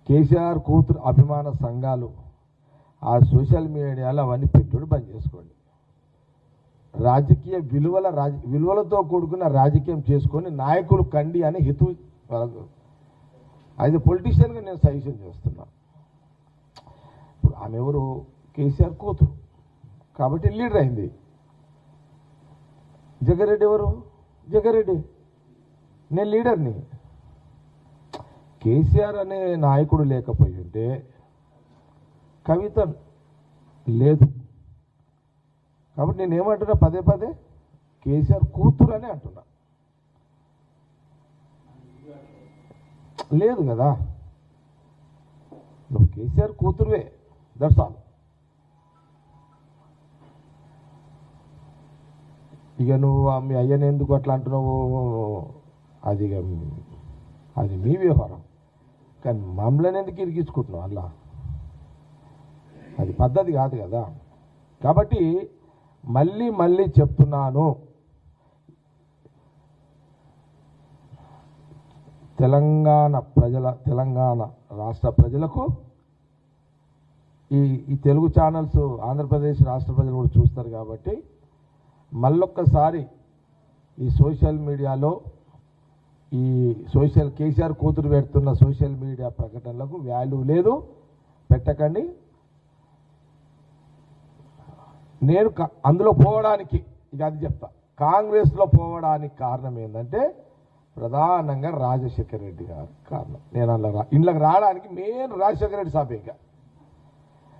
కేసీఆర్ కూతురు అభిమాన సంఘాలు ఆ సోషల్ మీడియాలో అవన్నీ పెట్టుడు బంద్ చేసుకోండి. రాజకీయ విలువలతో కూడుకున్న రాజకీయం చేసుకొని నాయకులు కండి అని హితవు. అది పొలిటీషియన్గా నేను సజెషన్ చేస్తున్నా. ఇప్పుడు ఆమె ఎవరు? కేసీఆర్ కూతురు కాబట్టి లీడర్ అయింది. జగ్గారెడ్డి ఎవరు? జగ్గారెడ్డి నేను లీడర్ని. కేసీఆర్ అనే నాయకుడు లేకపోయి ఉంటే కవిత లేదు. కాబట్టి నేను ఏమంటున్నా, పదే పదే కేసీఆర్ కూతురు అని అంటున్నా. లేదు కదా, నువ్వు కేసీఆర్ కూతురువే, దట్స్ ఆల్. ఇక నువ్వు మీ అయ్యని ఎందుకు అట్లా అంటున్నావు, అది మీ వ్యవహారం. కానీ మమ్మల్ని ఎందుకు ఇరిగించుకుంటున్నావు అలా? అది పద్ధతి కాదు కదా. కాబట్టి మళ్ళీ మళ్ళీ చెప్తున్నాను, తెలంగాణ రాష్ట్ర ప్రజలకు ఈ తెలుగు ఛానల్స్ ఆంధ్రప్రదేశ్ రాష్ట్ర ప్రజలు కూడా చూస్తారు కాబట్టి మళ్ళొక్కసారి ఈ సోషల్ మీడియాలో కేసీఆర్ కూతురు పెడుతున్న సోషల్ మీడియా ప్రకటనలకు వాల్యూ లేదు, పెట్టకండి. నేను అందులో పోవడానికి ఇక అది చెప్తా, కాంగ్రెస్లో పోవడానికి కారణం ఏంటంటే ప్రధానంగా రాజశేఖర రెడ్డి గారు కారణం. నేను ఇంట్లోకి రావడానికి మెయిన్ రాజశేఖర రెడ్డి సాపేక.